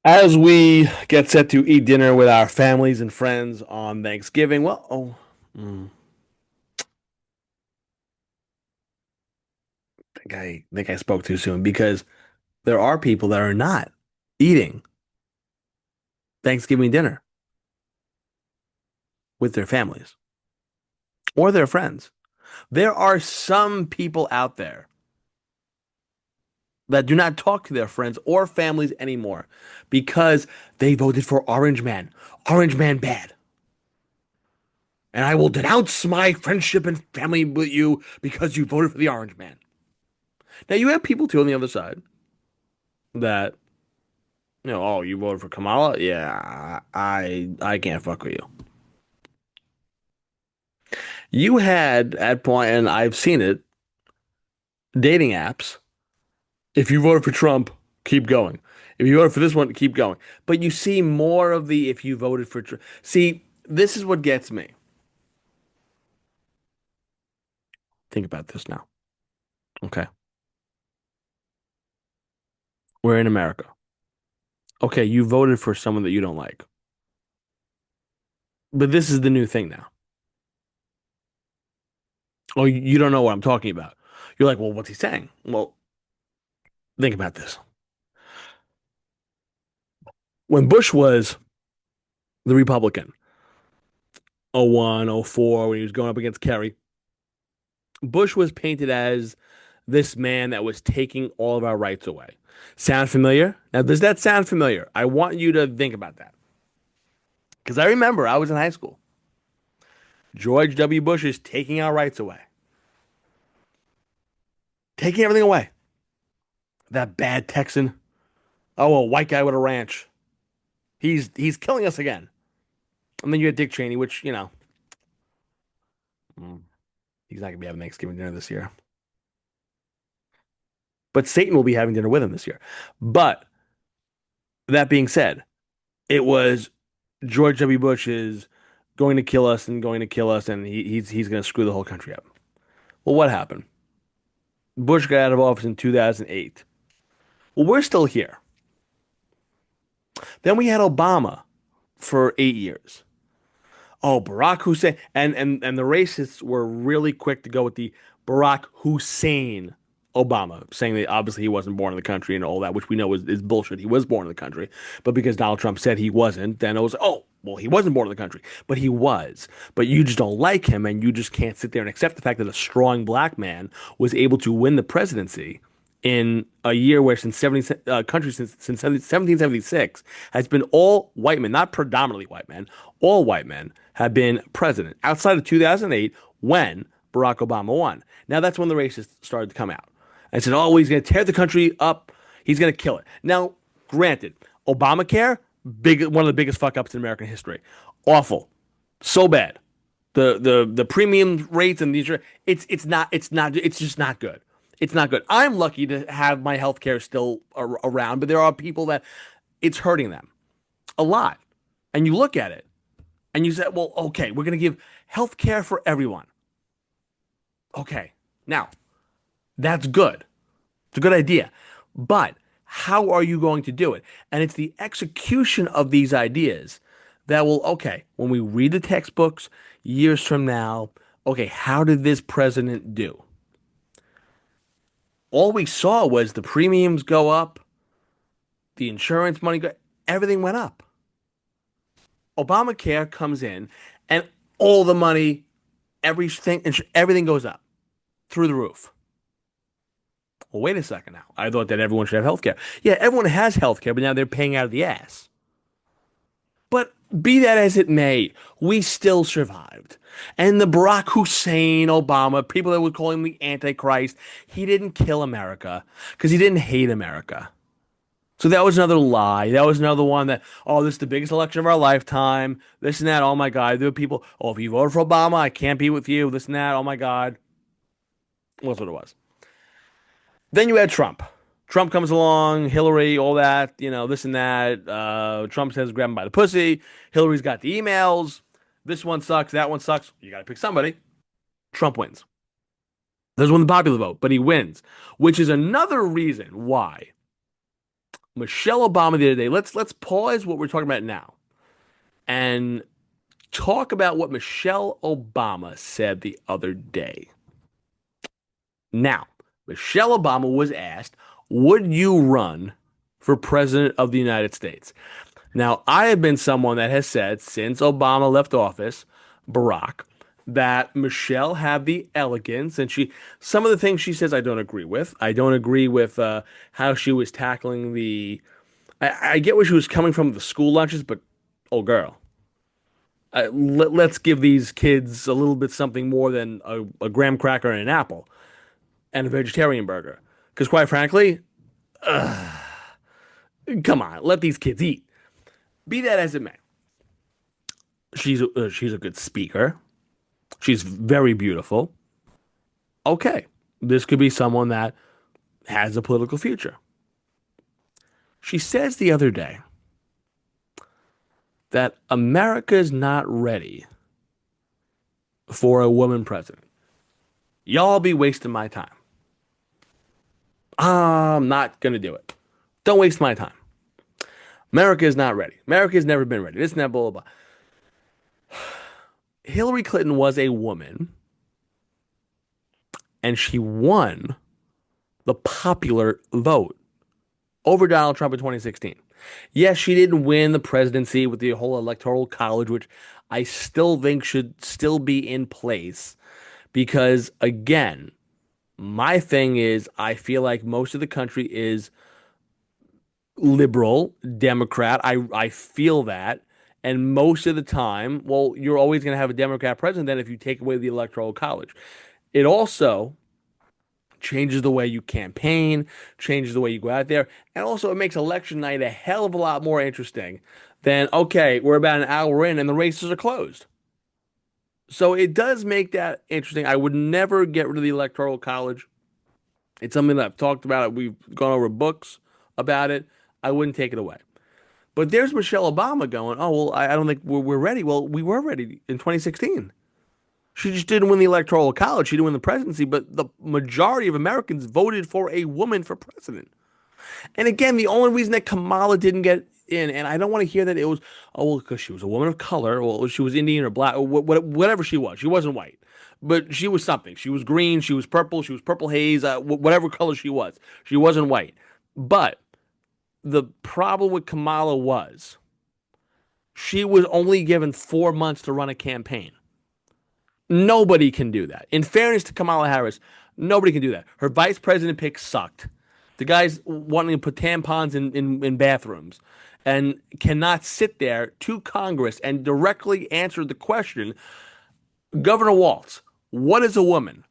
As we get set to eat dinner with our families and friends on Thanksgiving, mm, I think I spoke too soon because there are people that are not eating Thanksgiving dinner with their families or their friends. There are some people out there that do not talk to their friends or families anymore because they voted for Orange Man. Orange Man bad. And I will denounce my friendship and family with you because you voted for the Orange Man. Now you have people too on the other side that oh, you voted for Kamala? Yeah, I can't fuck with you. You had at point, and I've seen it, dating apps. If you voted for Trump, keep going. If you voted for this one, keep going. But you see more of the if you voted for Trump. See, this is what gets me. Think about this now. Okay. We're in America. Okay, you voted for someone that you don't like. But this is the new thing now. Oh, you don't know what I'm talking about. You're like, well, what's he saying? Well, think about this. When Bush was the Republican, 01, 04, when he was going up against Kerry, Bush was painted as this man that was taking all of our rights away. Sound familiar? Now, does that sound familiar? I want you to think about that. Because I remember I was in high school. George W. Bush is taking our rights away, taking everything away. That bad Texan. Oh, a white guy with a ranch. He's killing us again. And then you had Dick Cheney, which, mm, he's not going to be having Thanksgiving dinner this year. But Satan will be having dinner with him this year. But that being said, it was George W. Bush is going to kill us and going to kill us, and he's going to screw the whole country up. Well, what happened? Bush got out of office in 2008. Well, we're still here. Then we had Obama for 8 years. Oh, Barack Hussein, and the racists were really quick to go with the Barack Hussein Obama, saying that obviously he wasn't born in the country and all that, which we know is bullshit. He was born in the country, but because Donald Trump said he wasn't, then it was, oh, well, he wasn't born in the country, but he was. But you just don't like him, and you just can't sit there and accept the fact that a strong black man was able to win the presidency in a year where since 70 country since 1776 has been all white men, not predominantly white men, all white men have been president outside of 2008 when Barack Obama won. Now that's when the racists started to come out and said, "Oh, he's going to tear the country up. He's going to kill it." Now, granted, Obamacare, one of the biggest fuck ups in American history, awful, so bad. The premium rates and these it's just not good. It's not good. I'm lucky to have my health care still around, but there are people that it's hurting them a lot. And you look at it and you say, well, okay, we're going to give health care for everyone. Okay. Now, that's good. It's a good idea. But how are you going to do it? And it's the execution of these ideas that will, okay, when we read the textbooks years from now, okay, how did this president do? All we saw was the premiums go up, the insurance money go, everything went up. Obamacare comes in and all the money, everything goes up through the roof. Well, wait a second now. I thought that everyone should have health care. Yeah, everyone has health care, but now they're paying out of the ass. But be that as it may, we still survived. And the Barack Hussein Obama, people that would call him the Antichrist, he didn't kill America because he didn't hate America. So that was another lie. That was another one that, oh, this is the biggest election of our lifetime. This and that. Oh my God. There were people, oh, if you voted for Obama, I can't be with you. This and that. Oh my God. That's what it was. Then you had Trump. Trump comes along, Hillary, all that, this and that. Trump says grab him by the pussy. Hillary's got the emails. This one sucks. That one sucks. You got to pick somebody. Trump wins. Doesn't win the popular vote, but he wins, which is another reason why Michelle Obama the other day. Let's pause what we're talking about now and talk about what Michelle Obama said the other day. Now, Michelle Obama was asked, "Would you run for president of the United States?" Now, I have been someone that has said since Obama left office, Barack, that Michelle had the elegance, and some of the things she says I don't agree with. I don't agree with how she was tackling I get where she was coming from with the school lunches, but oh, girl, let's give these kids a little bit something more than a graham cracker and an apple and a vegetarian burger. Because quite frankly, come on, let these kids eat. Be that as it may, she's a good speaker. She's very beautiful. Okay, this could be someone that has a political future. She says the other day that America is not ready for a woman president. Y'all be wasting my time. I'm not gonna do it. Don't waste my time. America is not ready. America has never been ready. This and that, blah, blah, blah. Hillary Clinton was a woman, and she won the popular vote over Donald Trump in 2016. Yes, she didn't win the presidency with the whole electoral college, which I still think should still be in place because, again, my thing is I feel like most of the country is liberal, Democrat. I feel that. And most of the time, well, you're always going to have a Democrat president then if you take away the electoral college. It also changes the way you campaign, changes the way you go out there, and also it makes election night a hell of a lot more interesting than, okay, we're about an hour in and the races are closed. So it does make that interesting. I would never get rid of the electoral college. It's something that I've talked about. We've gone over books about it. I wouldn't take it away. But there's Michelle Obama going, oh, well, I don't think we're ready. Well, we were ready in 2016. She just didn't win the electoral college. She didn't win the presidency, but the majority of Americans voted for a woman for president. And again, the only reason that Kamala didn't get in, and I don't want to hear that it was, oh, well, because she was a woman of color, well, she was Indian or black, or whatever she was. She wasn't white, but she was something. She was green, she was purple haze, whatever color she was. She wasn't white. But the problem with Kamala was she was only given 4 months to run a campaign. Nobody can do that. In fairness to Kamala Harris, nobody can do that. Her vice president pick sucked. The guy's wanting to put tampons in bathrooms and cannot sit there to Congress and directly answer the question, Governor Waltz, what is a woman?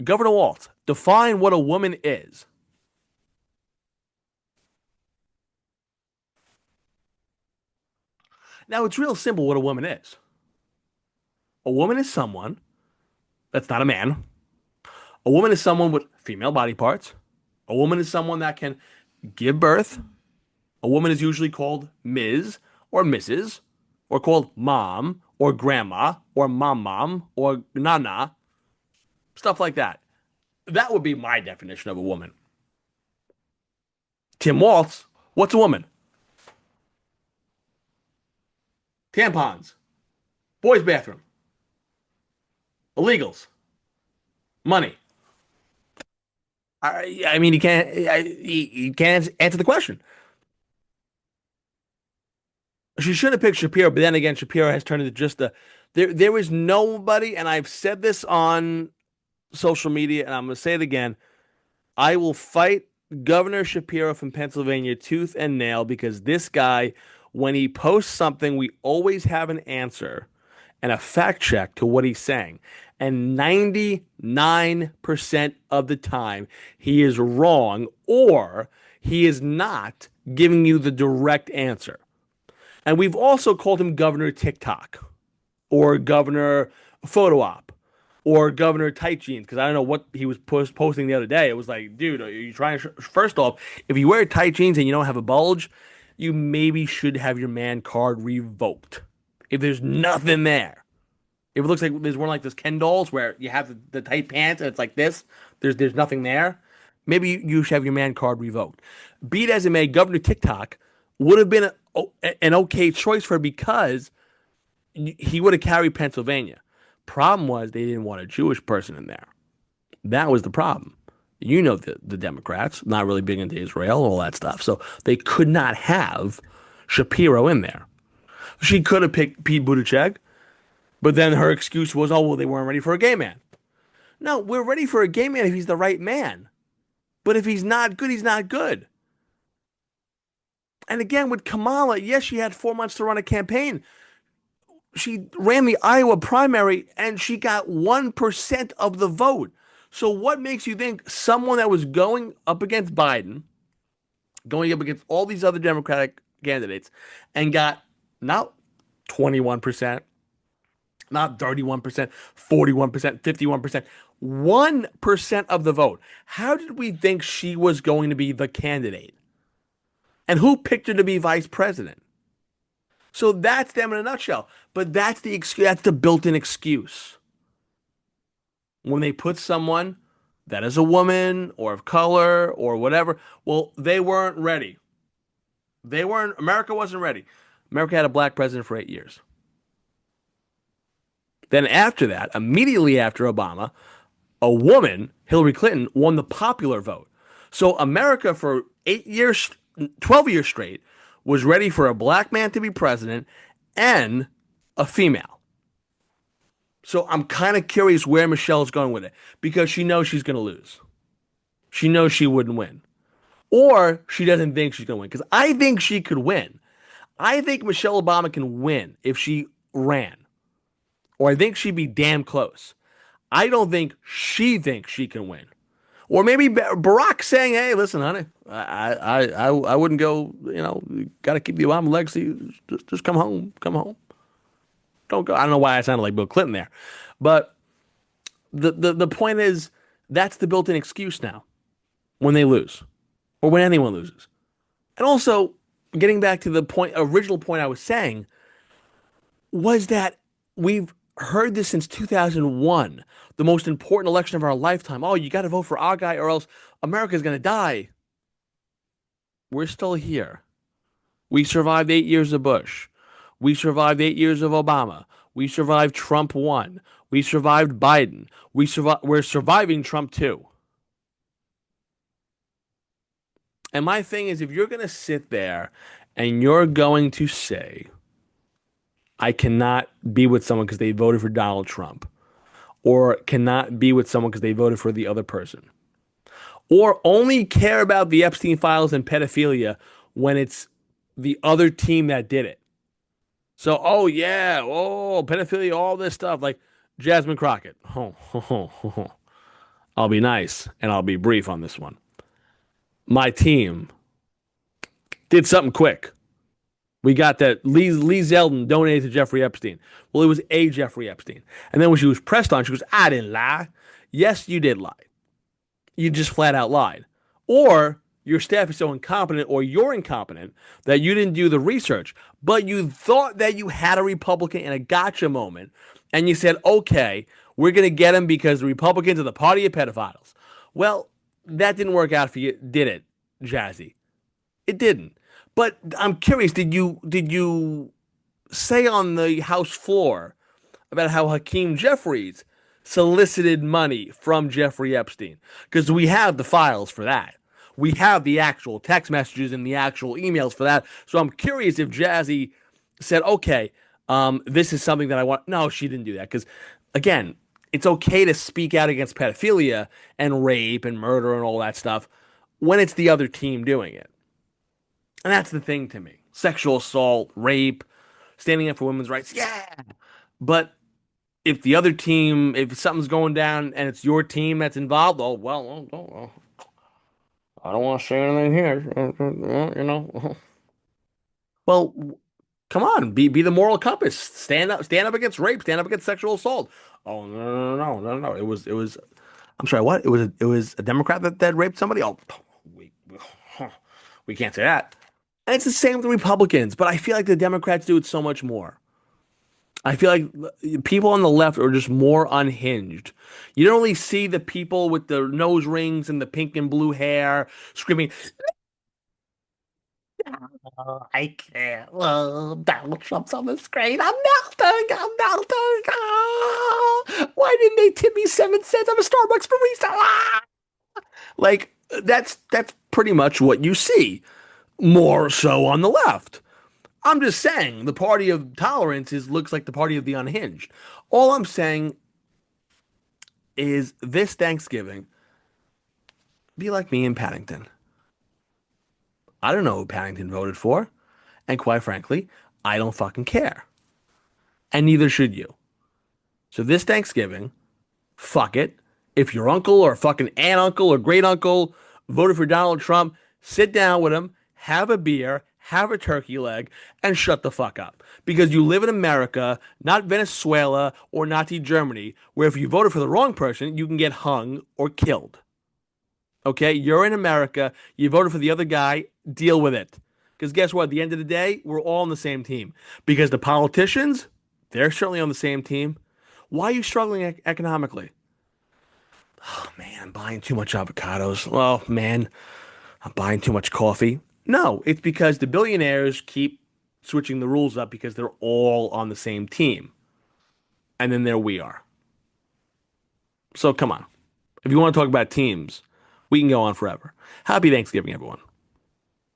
Governor Waltz, define what a woman is. Now, it's real simple what a woman is. A woman is someone that's not a man. A woman is someone with female body parts. A woman is someone that can give birth. A woman is usually called Ms. or Mrs. or called mom or grandma or mom or nana, stuff like that. That would be my definition of a woman. Tim Waltz, what's a woman? Tampons, boys' bathroom, illegals, money. I mean, he can't answer the question. She should have picked Shapiro, but then again, Shapiro has turned into just a. There is nobody, and I've said this on social media, and I'm going to say it again. I will fight Governor Shapiro from Pennsylvania tooth and nail because this guy, when he posts something, we always have an answer and a fact check to what he's saying. And 99% of the time, he is wrong or he is not giving you the direct answer. And we've also called him Governor TikTok or Governor Photo Op or Governor Tight Jeans because I don't know what he was posting the other day. It was like, dude, are you trying to? First off, if you wear tight jeans and you don't have a bulge, you maybe should have your man card revoked. If there's nothing there, If it looks like there's one like those Ken dolls where you have the tight pants and it's like this, there's nothing there. Maybe you should have your man card revoked. Be it as it may, Governor TikTok would have been an okay choice for her because he would have carried Pennsylvania. Problem was they didn't want a Jewish person in there. That was the problem. You know the Democrats not really big into Israel, all that stuff. So they could not have Shapiro in there. She could have picked Pete Buttigieg, but then her excuse was, oh well, they weren't ready for a gay man. No, we're ready for a gay man if he's the right man. But if he's not good, he's not good. And again, with Kamala, yes, she had 4 months to run a campaign. She ran the Iowa primary and she got 1% of the vote. So what makes you think someone that was going up against Biden, going up against all these other Democratic candidates, and got not 21%, not 31%, 41%, 51%, 1% of the vote. How did we think she was going to be the candidate? And who picked her to be vice president? So that's them in a nutshell. But that's the excuse, that's the built-in excuse. When they put someone that is a woman or of color or whatever, well, they weren't ready. America wasn't ready. America had a black president for 8 years. Then after that, immediately after Obama, a woman, Hillary Clinton, won the popular vote. So America for 8 years, 12 years straight, was ready for a black man to be president and a female. So I'm kind of curious where Michelle's going with it because she knows she's going to lose. She knows she wouldn't win. Or she doesn't think she's going to win because I think she could win. I think Michelle Obama can win if she ran. Or I think she'd be damn close. I don't think she thinks she can win. Or maybe Barack saying, "Hey, listen, honey, I wouldn't go. You know, got to keep the Obama legacy. Just come home, come home. Don't go." I don't know why I sounded like Bill Clinton there, but the point is that's the built-in excuse now when they lose, or when anyone loses. And also, getting back to the original point I was saying, was that we've heard this since 2001, the most important election of our lifetime. Oh, you got to vote for our guy or else America's going to die. We're still here. We survived 8 years of Bush. We survived 8 years of Obama. We survived Trump 1. We survived Biden. We're surviving Trump 2. And my thing is, if you're going to sit there and you're going to say, I cannot be with someone because they voted for Donald Trump, or cannot be with someone because they voted for the other person, or only care about the Epstein files and pedophilia when it's the other team that did it. So, oh yeah, oh, pedophilia, all this stuff, like Jasmine Crockett. I'll be nice and I'll be brief on this one. My team did something quick. We got that Lee Zeldin donated to Jeffrey Epstein. Well, it was a Jeffrey Epstein. And then when she was pressed on, she goes, I didn't lie. Yes, you did lie. You just flat out lied. Or your staff is so incompetent or you're incompetent that you didn't do the research, but you thought that you had a Republican in a gotcha moment. And you said, okay, we're going to get him because the Republicans are the party of pedophiles. Well, that didn't work out for you, did it, Jazzy? It didn't. But I'm curious, did you say on the House floor about how Hakeem Jeffries solicited money from Jeffrey Epstein? Because we have the files for that. We have the actual text messages and the actual emails for that. So I'm curious if Jazzy said, okay, this is something that I want. No, she didn't do that. Because, again, it's okay to speak out against pedophilia and rape and murder and all that stuff when it's the other team doing it. And that's the thing to me. Sexual assault, rape, standing up for women's rights, yeah. But if the other team, if something's going down and it's your team that's involved, oh, well, I don't want to say anything here, you know. Well, come on, be the moral compass. Stand up against rape, stand up against sexual assault. Oh, no. It was, I'm sorry, what? It was a Democrat that raped somebody? Oh, we can't say that. And it's the same with the Republicans, but I feel like the Democrats do it so much more. I feel like people on the left are just more unhinged. You don't really see the people with the nose rings and the pink and blue hair screaming, "Oh, I can't. Oh, Donald Trump's on the screen. I'm melting. I'm melting. Ah! Why didn't they tip me 7 cents? I'm a Starbucks barista. Ah!" Like that's pretty much what you see, more so on the left. I'm just saying the party of tolerance is looks like the party of the unhinged. All I'm saying is this Thanksgiving, be like me in Paddington. I don't know who Paddington voted for, and quite frankly, I don't fucking care. And neither should you. So this Thanksgiving, fuck it. If your uncle or fucking aunt uncle or great uncle voted for Donald Trump, sit down with him, have a beer, have a turkey leg, and shut the fuck up. Because you live in America, not Venezuela or Nazi Germany, where if you voted for the wrong person, you can get hung or killed. Okay? You're in America, you voted for the other guy, deal with it. Because guess what? At the end of the day, we're all on the same team. Because the politicians, they're certainly on the same team. Why are you struggling economically? Oh man, I'm buying too much avocados. Well, man, I'm buying too much coffee. No, it's because the billionaires keep switching the rules up because they're all on the same team. And then there we are. So come on. If you want to talk about teams, we can go on forever. Happy Thanksgiving, everyone.